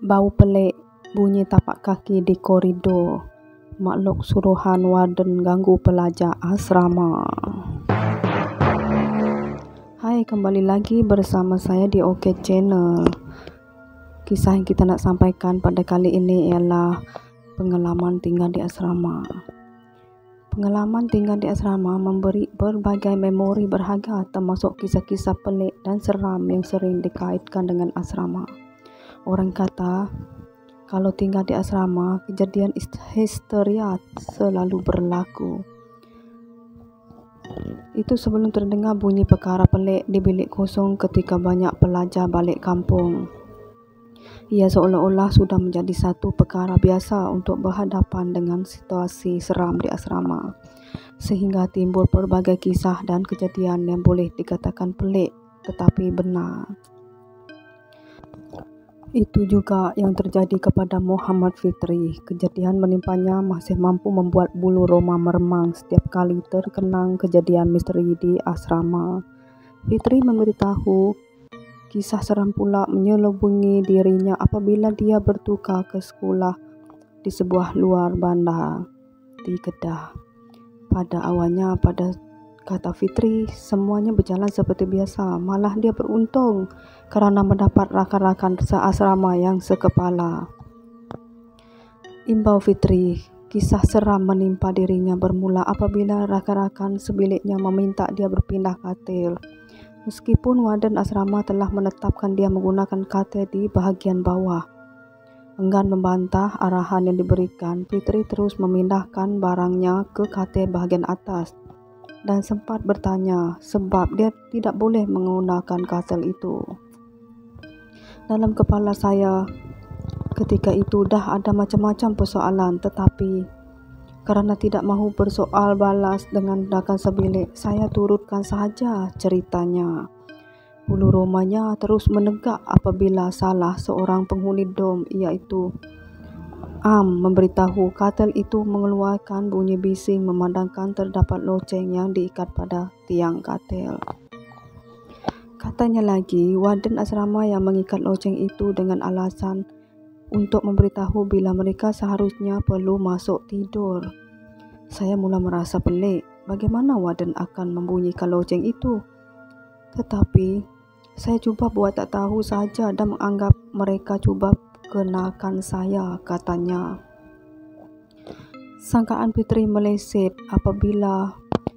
Bau pelik, bunyi tapak kaki di koridor. Makhluk suruhan warden ganggu pelajar asrama. Hai, kembali lagi bersama saya di OK Channel. Kisah yang kita nak sampaikan pada kali ini ialah pengalaman tinggal di asrama. Pengalaman tinggal di asrama memberi berbagai memori berharga, termasuk kisah-kisah pelik dan seram yang sering dikaitkan dengan asrama. Orang kata, kalau tinggal di asrama, kejadian histeria selalu berlaku. Itu sebelum terdengar bunyi perkara pelik di bilik kosong ketika banyak pelajar balik kampung. Ia seolah-olah sudah menjadi satu perkara biasa untuk berhadapan dengan situasi seram di asrama, sehingga timbul berbagai kisah dan kejadian yang boleh dikatakan pelik tetapi benar. Itu juga yang terjadi kepada Muhammad Fitri. Kejadian menimpanya masih mampu membuat bulu roma meremang setiap kali terkenang kejadian misteri di asrama. Fitri memberitahu kisah seram pula menyelubungi dirinya apabila dia bertukar ke sekolah di sebuah luar bandar di Kedah. Pada awalnya, pada kata Fitri, semuanya berjalan seperti biasa. Malah dia beruntung kerana mendapat rakan-rakan seasrama yang sekepala. Imbau Fitri, kisah seram menimpa dirinya bermula apabila rakan-rakan sebiliknya meminta dia berpindah katil. Meskipun warden asrama telah menetapkan dia menggunakan katil di bahagian bawah. Enggan membantah arahan yang diberikan, Fitri terus memindahkan barangnya ke katil bahagian atas dan sempat bertanya sebab dia tidak boleh menggunakan katil itu. Dalam kepala saya ketika itu dah ada macam-macam persoalan, tetapi kerana tidak mahu bersoal balas dengan rakan sebilik, saya turutkan sahaja ceritanya. Bulu romanya terus menegak apabila salah seorang penghuni dom, iaitu Am, memberitahu katil itu mengeluarkan bunyi bising memandangkan terdapat loceng yang diikat pada tiang katil. Katanya lagi, warden asrama yang mengikat loceng itu dengan alasan untuk memberitahu bila mereka seharusnya perlu masuk tidur. Saya mula merasa pelik, bagaimana warden akan membunyikan loceng itu? Tetapi saya cuba buat tak tahu saja dan menganggap mereka cuba kenakan saya, katanya. Sangkaan Fitri meleset apabila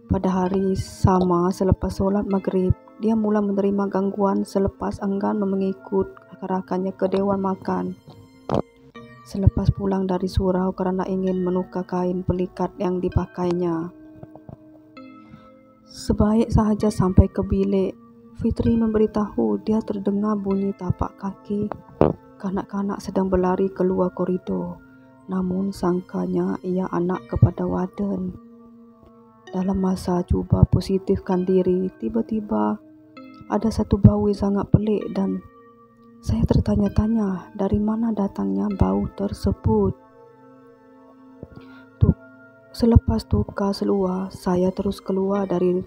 pada hari sama selepas solat maghrib, dia mula menerima gangguan selepas enggan mengikut rakan-rakannya ke dewan makan. Selepas pulang dari surau kerana ingin menukar kain pelikat yang dipakainya. Sebaik sahaja sampai ke bilik, Fitri memberitahu dia terdengar bunyi tapak kaki kanak-kanak sedang berlari keluar koridor. Namun sangkanya ia anak kepada warden. Dalam masa cuba positifkan diri, tiba-tiba ada satu bau yang sangat pelik dan saya tertanya-tanya dari mana datangnya bau tersebut. Selepas tukar seluar, saya terus keluar dari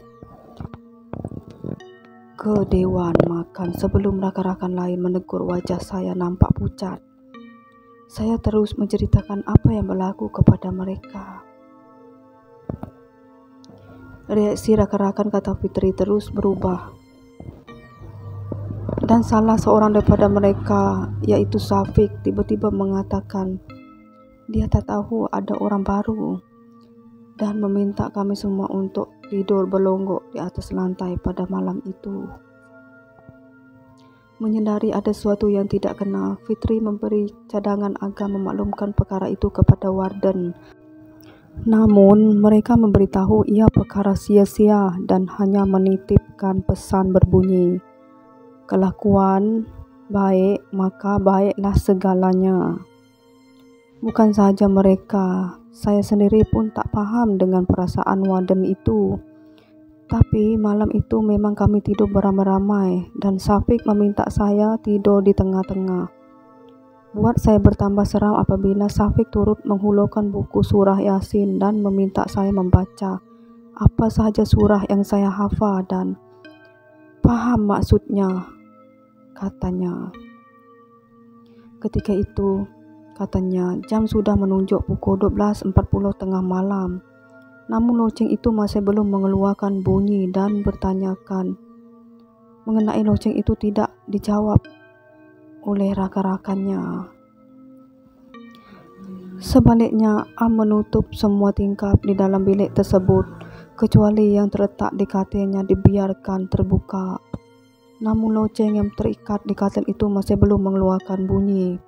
ke dewan makan sebelum rakan-rakan lain menegur wajah saya nampak pucat. Saya terus menceritakan apa yang berlaku kepada mereka. Reaksi rakan-rakan kata Fitri terus berubah. Dan salah seorang daripada mereka, iaitu Syafiq, tiba-tiba mengatakan dia tak tahu ada orang baru dan meminta kami semua untuk tidur berlonggok di atas lantai pada malam itu. Menyedari ada sesuatu yang tidak kena, Fitri memberi cadangan agar memaklumkan perkara itu kepada warden. Namun mereka memberitahu ia perkara sia-sia dan hanya menitipkan pesan berbunyi, kelakuan baik maka baiklah segalanya. Bukan sahaja mereka, saya sendiri pun tak faham dengan perasaan warden itu. Tapi malam itu memang kami tidur beramai-ramai dan Syafiq meminta saya tidur di tengah-tengah. Buat saya bertambah seram apabila Syafiq turut menghulurkan buku surah Yasin dan meminta saya membaca apa sahaja surah yang saya hafal dan faham maksudnya, katanya. Ketika itu, katanya, jam sudah menunjuk pukul 12.40 tengah malam. Namun loceng itu masih belum mengeluarkan bunyi dan bertanyakan mengenai loceng itu tidak dijawab oleh rakan-rakannya. Sebaliknya, Am menutup semua tingkap di dalam bilik tersebut, kecuali yang terletak di katilnya dibiarkan terbuka. Namun loceng yang terikat di katil itu masih belum mengeluarkan bunyi.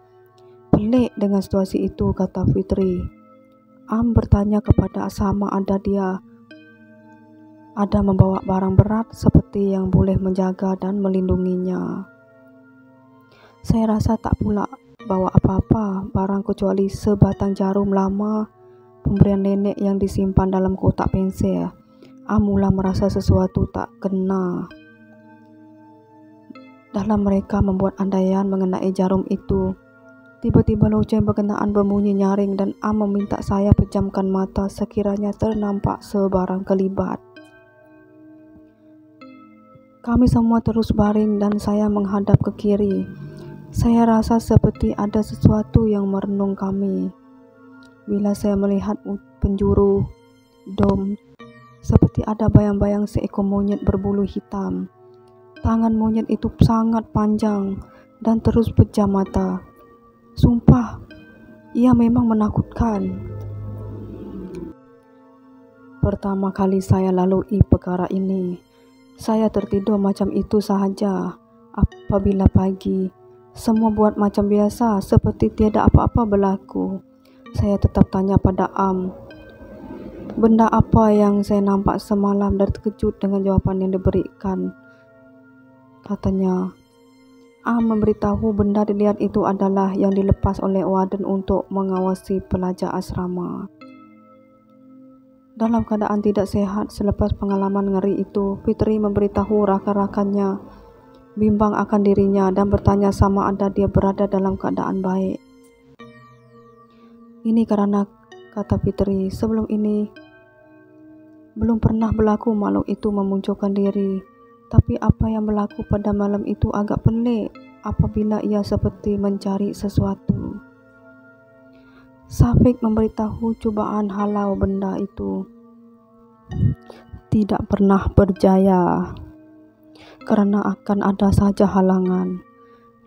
Pelik dengan situasi itu, kata Fitri. Am bertanya kepada Asrama ada membawa barang berat seperti yang boleh menjaga dan melindunginya. Saya rasa tak pula bawa apa-apa barang kecuali sebatang jarum lama pemberian nenek yang disimpan dalam kotak pensil. Am mula merasa sesuatu tak kena dalam mereka membuat andaian mengenai jarum itu. Tiba-tiba loceng berkenaan berbunyi nyaring dan Am meminta saya pejamkan mata sekiranya ternampak sebarang kelibat. Kami semua terus baring dan saya menghadap ke kiri. Saya rasa seperti ada sesuatu yang merenung kami. Bila saya melihat penjuru dom, seperti ada bayang-bayang seekor monyet berbulu hitam. Tangan monyet itu sangat panjang dan terus pejam mata. Sumpah, ia memang menakutkan. Pertama kali saya lalui perkara ini, saya tertidur macam itu sahaja. Apabila pagi, semua buat macam biasa, seperti tiada apa-apa berlaku. Saya tetap tanya pada Am, benda apa yang saya nampak semalam, dan terkejut dengan jawapan yang diberikan. Katanya, Am memberitahu benda dilihat itu adalah yang dilepas oleh warden untuk mengawasi pelajar asrama. Dalam keadaan tidak sehat selepas pengalaman ngeri itu, Fitri memberitahu rakan-rakannya bimbang akan dirinya dan bertanya sama ada dia berada dalam keadaan baik. Ini karena, kata Fitri, sebelum ini belum pernah berlaku makhluk itu memunculkan diri. Tapi apa yang berlaku pada malam itu agak pelik apabila ia seperti mencari sesuatu. Safik memberitahu cubaan halau benda itu tidak pernah berjaya karena akan ada saja halangan.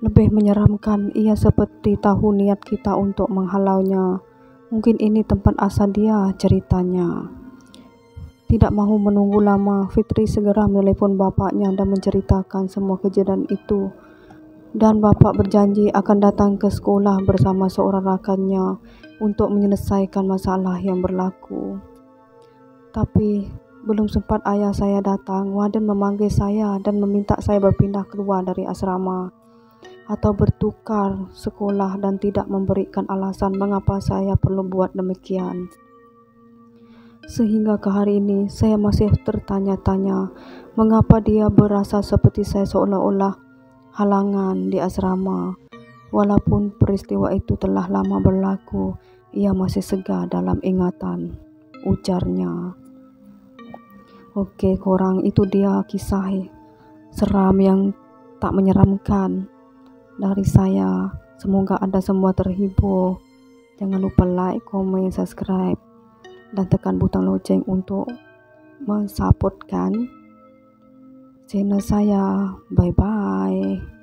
Lebih menyeramkan, ia seperti tahu niat kita untuk menghalaunya. Mungkin ini tempat asal dia, ceritanya. Tidak mahu menunggu lama, Fitri segera menelepon bapaknya dan menceritakan semua kejadian itu. Dan bapak berjanji akan datang ke sekolah bersama seorang rakannya untuk menyelesaikan masalah yang berlaku. Tapi belum sempat ayah saya datang, warden memanggil saya dan meminta saya berpindah keluar dari asrama atau bertukar sekolah dan tidak memberikan alasan mengapa saya perlu buat demikian. Sehingga ke hari ini saya masih tertanya-tanya mengapa dia berasa seperti saya seolah-olah halangan di asrama. Walaupun peristiwa itu telah lama berlaku, ia masih segar dalam ingatan, ujarnya. Oke korang, itu dia kisah seram yang tak menyeramkan dari saya. Semoga anda semua terhibur. Jangan lupa like, komen, subscribe dan tekan butang loceng untuk mensupportkan channel saya. Bye bye.